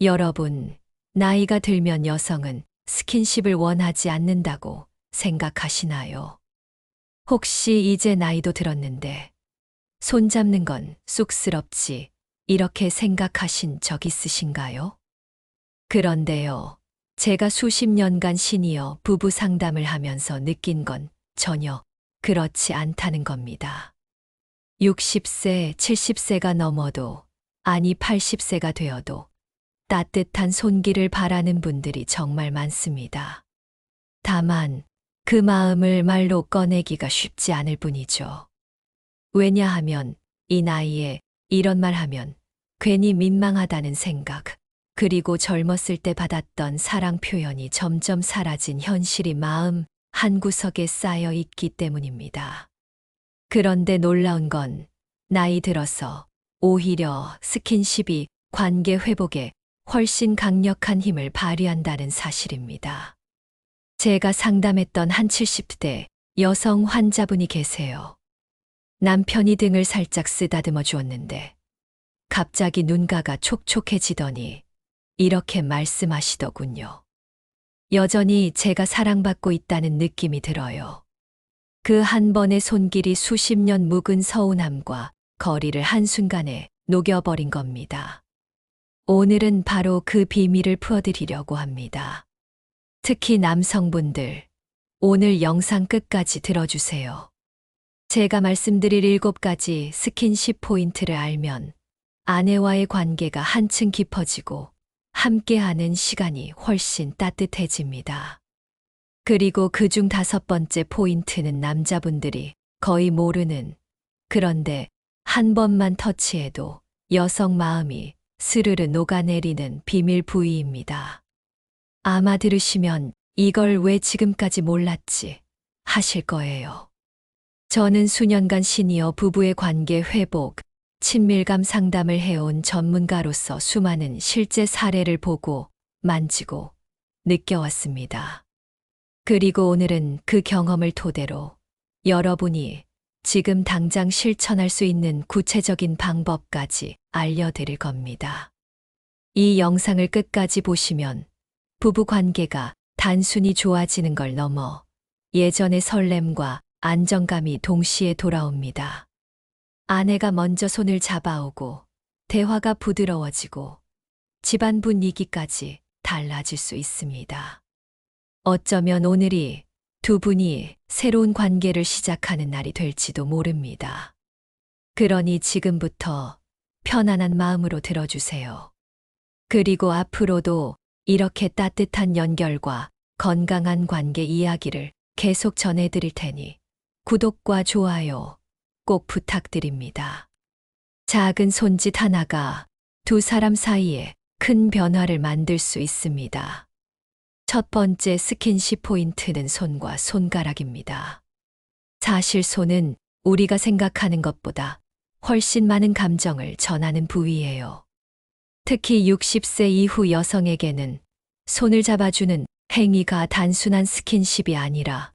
여러분, 나이가 들면 여성은 스킨십을 원하지 않는다고 생각하시나요? 혹시 이제 나이도 들었는데 손잡는 건 쑥스럽지 이렇게 생각하신 적 있으신가요? 그런데요, 제가 수십 년간 시니어 부부 상담을 하면서 느낀 건 전혀 그렇지 않다는 겁니다. 60세, 70세가 넘어도, 아니 80세가 되어도 따뜻한 손길을 바라는 분들이 정말 많습니다. 다만 그 마음을 말로 꺼내기가 쉽지 않을 뿐이죠. 왜냐하면 이 나이에 이런 말 하면 괜히 민망하다는 생각, 그리고 젊었을 때 받았던 사랑 표현이 점점 사라진 현실이 마음 한구석에 쌓여 있기 때문입니다. 그런데 놀라운 건 나이 들어서 오히려 스킨십이 관계 회복에 훨씬 강력한 힘을 발휘한다는 사실입니다. 제가 상담했던 한 70대 여성 환자분이 계세요. 남편이 등을 살짝 쓰다듬어 주었는데 갑자기 눈가가 촉촉해지더니 이렇게 말씀하시더군요. 여전히 제가 사랑받고 있다는 느낌이 들어요. 그 한 번의 손길이 수십 년 묵은 서운함과 거리를 한순간에 녹여버린 겁니다. 오늘은 바로 그 비밀을 풀어드리려고 합니다. 특히 남성분들, 오늘 영상 끝까지 들어주세요. 제가 말씀드릴 7가지 스킨십 포인트를 알면 아내와의 관계가 한층 깊어지고 함께하는 시간이 훨씬 따뜻해집니다. 그리고 그중 5번째 포인트는 남자분들이 거의 모르는, 그런데 한 번만 터치해도 여성 마음이 스르르 녹아내리는 비밀 부위입니다. 아마 들으시면 이걸 왜 지금까지 몰랐지 하실 거예요. 저는 수년간 시니어 부부의 관계 회복, 친밀감 상담을 해온 전문가로서 수많은 실제 사례를 보고 만지고 느껴왔습니다. 그리고 오늘은 그 경험을 토대로 여러분이 지금 당장 실천할 수 있는 구체적인 방법까지 알려드릴 겁니다. 이 영상을 끝까지 보시면 부부 관계가 단순히 좋아지는 걸 넘어 예전의 설렘과 안정감이 동시에 돌아옵니다. 아내가 먼저 손을 잡아오고 대화가 부드러워지고 집안 분위기까지 달라질 수 있습니다. 어쩌면 오늘이 두 분이 새로운 관계를 시작하는 날이 될지도 모릅니다. 그러니 지금부터 편안한 마음으로 들어주세요. 그리고 앞으로도 이렇게 따뜻한 연결과 건강한 관계 이야기를 계속 전해드릴 테니 구독과 좋아요 꼭 부탁드립니다. 작은 손짓 하나가 두 사람 사이에 큰 변화를 만들 수 있습니다. 첫 번째 스킨십 포인트는 손과 손가락입니다. 사실 손은 우리가 생각하는 것보다 훨씬 많은 감정을 전하는 부위예요. 특히 60세 이후 여성에게는 손을 잡아주는 행위가 단순한 스킨십이 아니라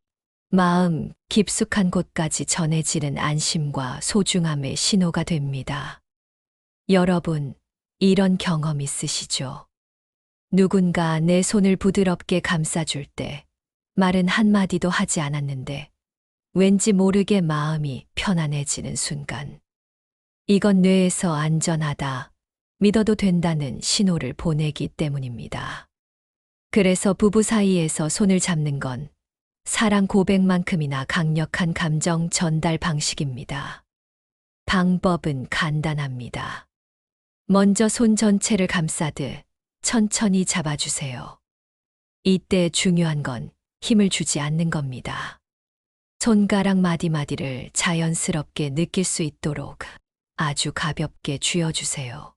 마음 깊숙한 곳까지 전해지는 안심과 소중함의 신호가 됩니다. 여러분, 이런 경험 있으시죠? 누군가 내 손을 부드럽게 감싸줄 때 말은 한마디도 하지 않았는데 왠지 모르게 마음이 편안해지는 순간. 이건 뇌에서 안전하다, 믿어도 된다는 신호를 보내기 때문입니다. 그래서 부부 사이에서 손을 잡는 건 사랑 고백만큼이나 강력한 감정 전달 방식입니다. 방법은 간단합니다. 먼저 손 전체를 감싸듯 천천히 잡아주세요. 이때 중요한 건 힘을 주지 않는 겁니다. 손가락 마디마디를 자연스럽게 느낄 수 있도록 아주 가볍게 쥐어주세요.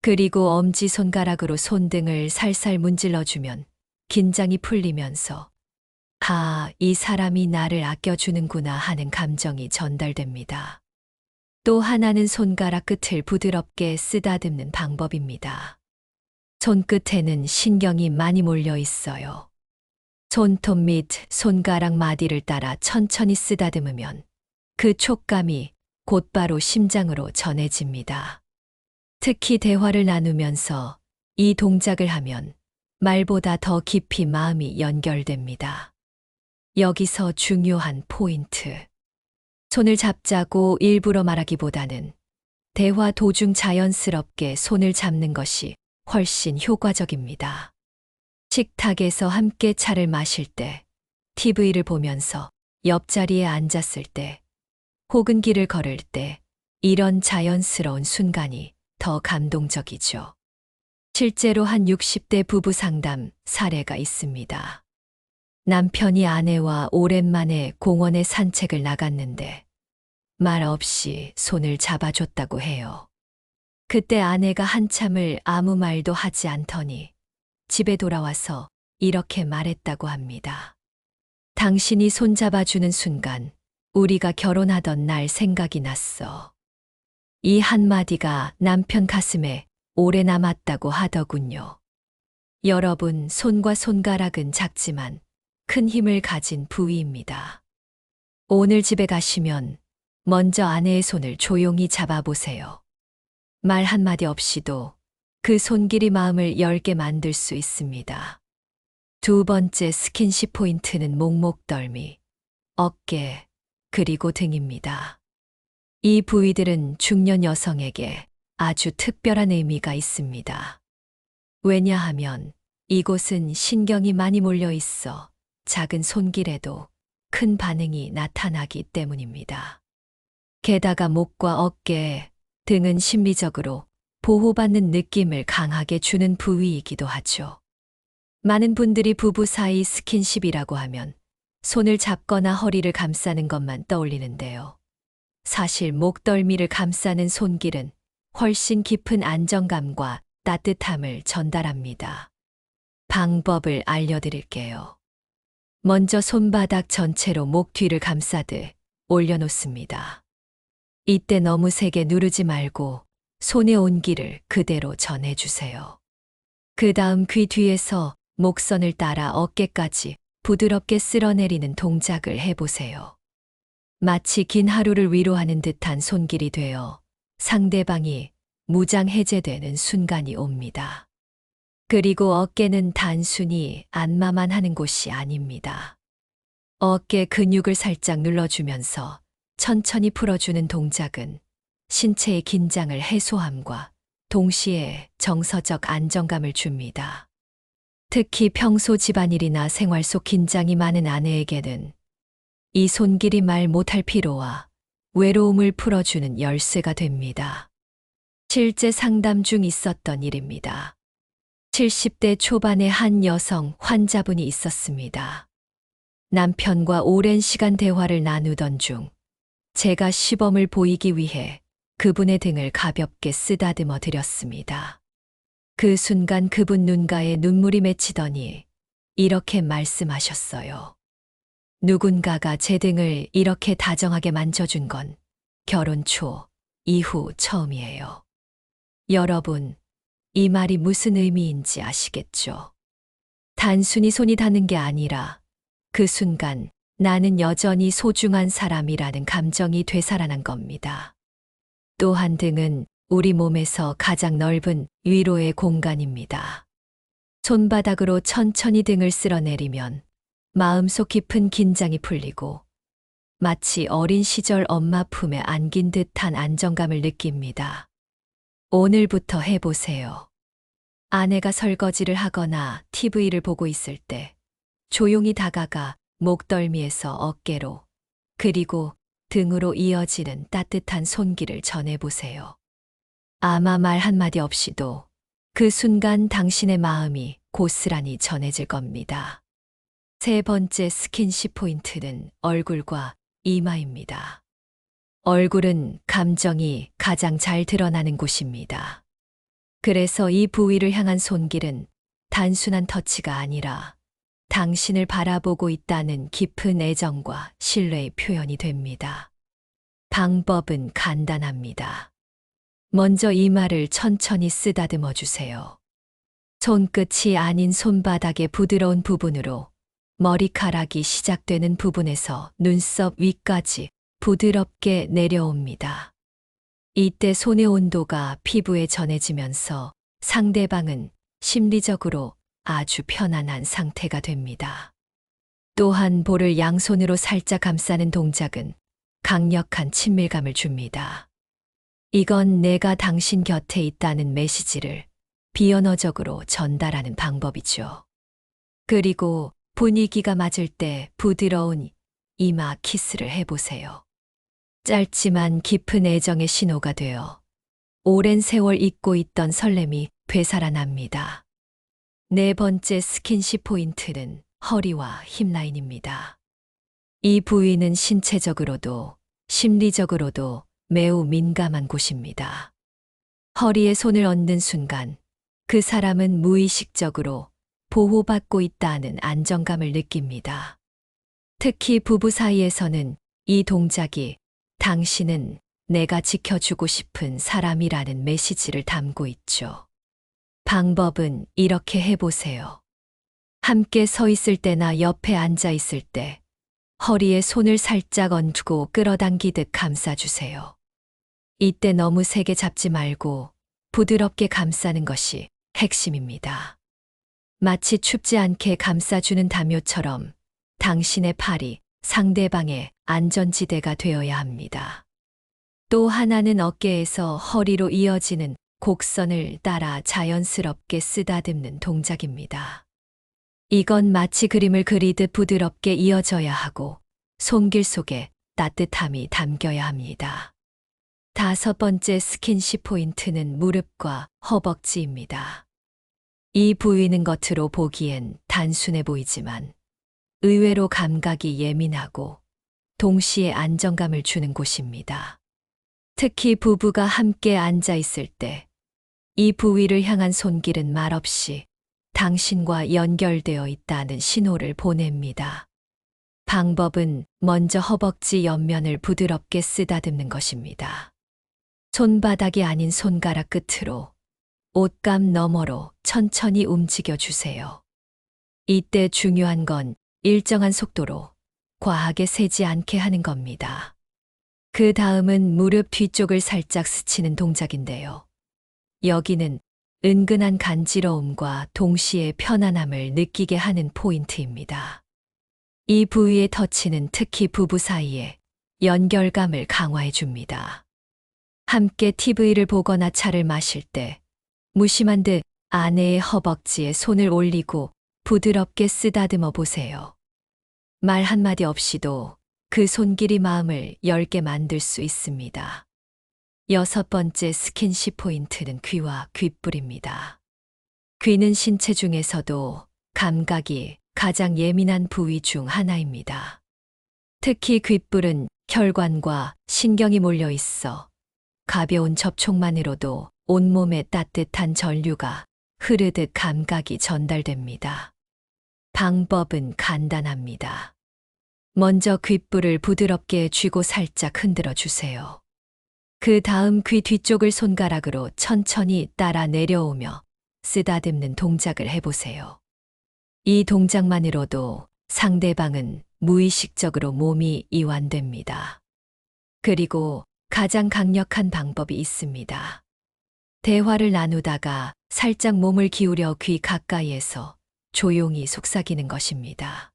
그리고 엄지손가락으로 손등을 살살 문질러주면 긴장이 풀리면서 이 사람이 나를 아껴주는구나 하는 감정이 전달됩니다. 또 하나는 손가락 끝을 부드럽게 쓰다듬는 방법입니다. 손끝에는 신경이 많이 몰려 있어요. 손톱 및 손가락 마디를 따라 천천히 쓰다듬으면 그 촉감이 곧바로 심장으로 전해집니다. 특히 대화를 나누면서 이 동작을 하면 말보다 더 깊이 마음이 연결됩니다. 여기서 중요한 포인트. 손을 잡자고 일부러 말하기보다는 대화 도중 자연스럽게 손을 잡는 것이 훨씬 효과적입니다. 식탁에서 함께 차를 마실 때, TV를 보면서 옆자리에 앉았을 때, 혹은 길을 걸을 때, 이런 자연스러운 순간이 더 감동적이죠. 실제로 한 60대 부부 상담 사례가 있습니다. 남편이 아내와 오랜만에 공원에 산책을 나갔는데 말 없이 손을 잡아줬다고 해요. 그때 아내가 한참을 아무 말도 하지 않더니 집에 돌아와서 이렇게 말했다고 합니다. 당신이 손 잡아주는 순간 우리가 결혼하던 날 생각이 났어. 이 한마디가 남편 가슴에 오래 남았다고 하더군요. 여러분, 손과 손가락은 작지만 큰 힘을 가진 부위입니다. 오늘 집에 가시면 먼저 아내의 손을 조용히 잡아보세요. 말 한마디 없이도 그 손길이 마음을 열게 만들 수 있습니다. 두 번째 스킨십 포인트는 목목덜미, 어깨, 그리고 등입니다. 이 부위들은 중년 여성에게 아주 특별한 의미가 있습니다. 왜냐하면 이곳은 신경이 많이 몰려 있어 작은 손길에도 큰 반응이 나타나기 때문입니다. 게다가 목과 어깨, 등은 심리적으로 보호받는 느낌을 강하게 주는 부위이기도 하죠. 많은 분들이 부부 사이 스킨십이라고 하면 손을 잡거나 허리를 감싸는 것만 떠올리는데요. 사실 목덜미를 감싸는 손길은 훨씬 깊은 안정감과 따뜻함을 전달합니다. 방법을 알려드릴게요. 먼저 손바닥 전체로 목 뒤를 감싸듯 올려놓습니다. 이때 너무 세게 누르지 말고 손의 온기를 그대로 전해주세요. 그 다음 귀 뒤에서 목선을 따라 어깨까지 부드럽게 쓸어내리는 동작을 해보세요. 마치 긴 하루를 위로하는 듯한 손길이 되어 상대방이 무장해제되는 순간이 옵니다. 그리고 어깨는 단순히 안마만 하는 곳이 아닙니다. 어깨 근육을 살짝 눌러주면서 천천히 풀어주는 동작은 신체의 긴장을 해소함과 동시에 정서적 안정감을 줍니다. 특히 평소 집안일이나 생활 속 긴장이 많은 아내에게는 이 손길이 말 못할 피로와 외로움을 풀어주는 열쇠가 됩니다. 실제 상담 중 있었던 일입니다. 70대 초반의 한 여성 환자분이 있었습니다. 남편과 오랜 시간 대화를 나누던 중 제가 시범을 보이기 위해 그분의 등을 가볍게 쓰다듬어 드렸습니다. 그 순간 그분 눈가에 눈물이 맺히더니 이렇게 말씀하셨어요. 누군가가 제 등을 이렇게 다정하게 만져준 건 결혼 초 이후 처음이에요. 여러분, 이 말이 무슨 의미인지 아시겠죠? 단순히 손이 닿는 게 아니라 그 순간 나는 여전히 소중한 사람이라는 감정이 되살아난 겁니다. 또한 등은 우리 몸에서 가장 넓은 위로의 공간입니다. 손바닥으로 천천히 등을 쓸어내리면 마음속 깊은 긴장이 풀리고 마치 어린 시절 엄마 품에 안긴 듯한 안정감을 느낍니다. 오늘부터 해보세요. 아내가 설거지를 하거나 TV를 보고 있을 때 조용히 다가가 목덜미에서 어깨로 그리고 등으로 이어지는 따뜻한 손길을 전해보세요. 아마 말 한마디 없이도 그 순간 당신의 마음이 고스란히 전해질 겁니다. 세 번째 스킨십 포인트는 얼굴과 이마입니다. 얼굴은 감정이 가장 잘 드러나는 곳입니다. 그래서 이 부위를 향한 손길은 단순한 터치가 아니라 당신을 바라보고 있다는 깊은 애정과 신뢰의 표현이 됩니다. 방법은 간단합니다. 먼저 이마를 천천히 쓰다듬어 주세요. 손끝이 아닌 손바닥의 부드러운 부분으로 머리카락이 시작되는 부분에서 눈썹 위까지 부드럽게 내려옵니다. 이때 손의 온도가 피부에 전해지면서 상대방은 심리적으로 아주 편안한 상태가 됩니다. 또한 볼을 양손으로 살짝 감싸는 동작은 강력한 친밀감을 줍니다. 이건 내가 당신 곁에 있다는 메시지를 비언어적으로 전달하는 방법이죠. 그리고 분위기가 맞을 때 부드러운 이마 키스를 해보세요. 짧지만 깊은 애정의 신호가 되어 오랜 세월 잊고 있던 설렘이 되살아납니다. 네 번째 스킨십 포인트는 허리와 힙 라인입니다. 이 부위는 신체적으로도 심리적으로도 매우 민감한 곳입니다. 허리에 손을 얹는 순간 그 사람은 무의식적으로 보호받고 있다는 안정감을 느낍니다. 특히 부부 사이에서는 이 동작이 당신은 내가 지켜주고 싶은 사람이라는 메시지를 담고 있죠. 방법은 이렇게 해보세요. 함께 서 있을 때나 옆에 앉아 있을 때 허리에 손을 살짝 얹고 끌어당기듯 감싸주세요. 이때 너무 세게 잡지 말고 부드럽게 감싸는 것이 핵심입니다. 마치 춥지 않게 감싸주는 담요처럼 당신의 팔이 상대방의 안전지대가 되어야 합니다. 또 하나는 어깨에서 허리로 이어지는 곡선을 따라 자연스럽게 쓰다듬는 동작입니다. 이건 마치 그림을 그리듯 부드럽게 이어져야 하고 손길 속에 따뜻함이 담겨야 합니다. 다섯 번째 스킨십 포인트는 무릎과 허벅지입니다. 이 부위는 겉으로 보기엔 단순해 보이지만 의외로 감각이 예민하고 동시에 안정감을 주는 곳입니다. 특히 부부가 함께 앉아 있을 때 이 부위를 향한 손길은 말없이 당신과 연결되어 있다는 신호를 보냅니다. 방법은 먼저 허벅지 옆면을 부드럽게 쓰다듬는 것입니다. 손바닥이 아닌 손가락 끝으로 옷감 너머로 천천히 움직여 주세요. 이때 중요한 건 일정한 속도로 과하게 세지 않게 하는 겁니다. 그 다음은 무릎 뒤쪽을 살짝 스치는 동작인데요. 여기는 은근한 간지러움과 동시에 편안함을 느끼게 하는 포인트입니다. 이 부위의 터치는 특히 부부 사이에 연결감을 강화해 줍니다. 함께 TV를 보거나 차를 마실 때 무심한 듯 아내의 허벅지에 손을 올리고 부드럽게 쓰다듬어 보세요. 말 한마디 없이도 그 손길이 마음을 열게 만들 수 있습니다. 여섯 번째 스킨십 포인트는 귀와 귓불입니다. 귀는 신체 중에서도 감각이 가장 예민한 부위 중 하나입니다. 특히 귓불은 혈관과 신경이 몰려 있어 가벼운 접촉만으로도 온몸에 따뜻한 전류가 흐르듯 감각이 전달됩니다. 방법은 간단합니다. 먼저 귓불을 부드럽게 쥐고 살짝 흔들어 주세요. 그 다음 귀 뒤쪽을 손가락으로 천천히 따라 내려오며 쓰다듬는 동작을 해보세요. 이 동작만으로도 상대방은 무의식적으로 몸이 이완됩니다. 그리고 가장 강력한 방법이 있습니다. 대화를 나누다가 살짝 몸을 기울여 귀 가까이에서 조용히 속삭이는 것입니다.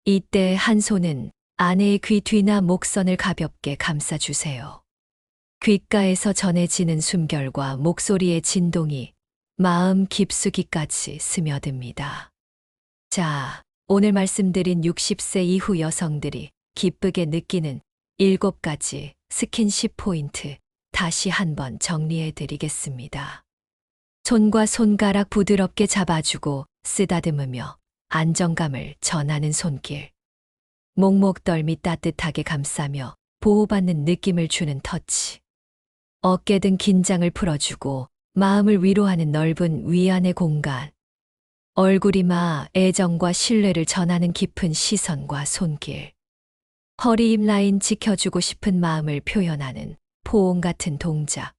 이때 한 손은 아내의 귀 뒤나 목선을 가볍게 감싸주세요. 귓가에서 전해지는 숨결과 목소리의 진동이 마음 깊숙이까지 스며듭니다. 자, 오늘 말씀드린 60세 이후 여성들이 기쁘게 느끼는 7가지 스킨십 포인트 다시 한번 정리해 드리겠습니다. 손과 손가락 부드럽게 잡아주고 쓰다듬으며 안정감을 전하는 손길. 목목덜미 따뜻하게 감싸며 보호받는 느낌을 주는 터치. 어깨 등 긴장을 풀어주고 마음을 위로하는 넓은 위안의 공간. 얼굴이마 애정과 신뢰를 전하는 깊은 시선과 손길. 허리 힙 라인 지켜주고 싶은 마음을 표현하는 포옹 같은 동작.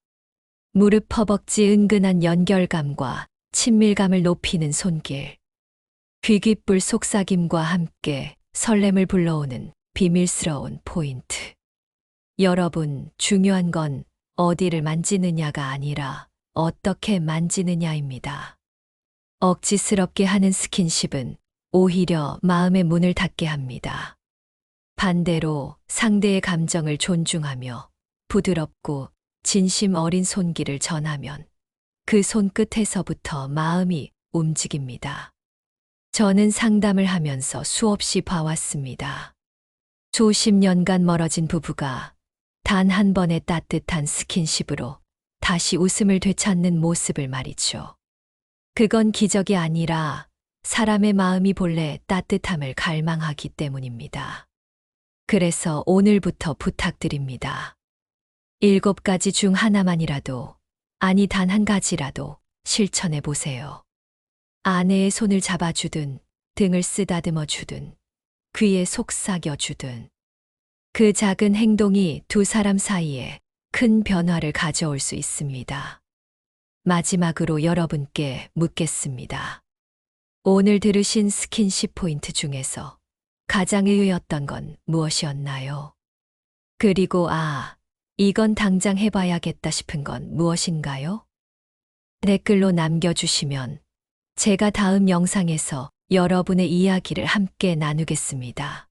무릎 허벅지 은근한 연결감과 친밀감을 높이는 손길. 귀귓불 속삭임과 함께 설렘을 불러오는 비밀스러운 포인트. 여러분, 중요한 건 어디를 만지느냐가 아니라 어떻게 만지느냐입니다. 억지스럽게 하는 스킨십은 오히려 마음의 문을 닫게 합니다. 반대로 상대의 감정을 존중하며 부드럽고 진심 어린 손길을 전하면 그 손끝에서부터 마음이 움직입니다. 저는 상담을 하면서 수없이 봐왔습니다. 수십 년간 멀어진 부부가 단 한 번의 따뜻한 스킨십으로 다시 웃음을 되찾는 모습을 말이죠. 그건 기적이 아니라 사람의 마음이 본래 따뜻함을 갈망하기 때문입니다. 그래서 오늘부터 부탁드립니다. 7가지 중 하나만이라도, 아니 단 한 가지라도 실천해 보세요. 아내의 손을 잡아주든, 등을 쓰다듬어 주든, 귀에 속삭여 주든. 그 작은 행동이 두 사람 사이에 큰 변화를 가져올 수 있습니다. 마지막으로 여러분께 묻겠습니다. 오늘 들으신 스킨십 포인트 중에서 가장 의외였던 건 무엇이었나요? 그리고 이건 당장 해봐야겠다 싶은 건 무엇인가요? 댓글로 남겨주시면 제가 다음 영상에서 여러분의 이야기를 함께 나누겠습니다.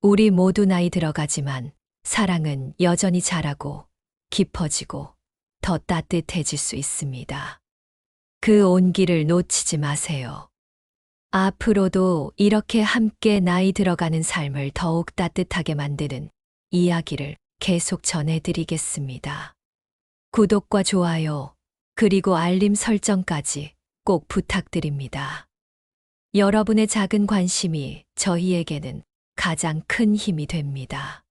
우리 모두 나이 들어가지만 사랑은 여전히 자라고 깊어지고 더 따뜻해질 수 있습니다. 그 온기를 놓치지 마세요. 앞으로도 이렇게 함께 나이 들어가는 삶을 더욱 따뜻하게 만드는 이야기를 계속 전해드리겠습니다. 구독과 좋아요, 그리고 알림 설정까지 꼭 부탁드립니다. 여러분의 작은 관심이 저희에게는 가장 큰 힘이 됩니다.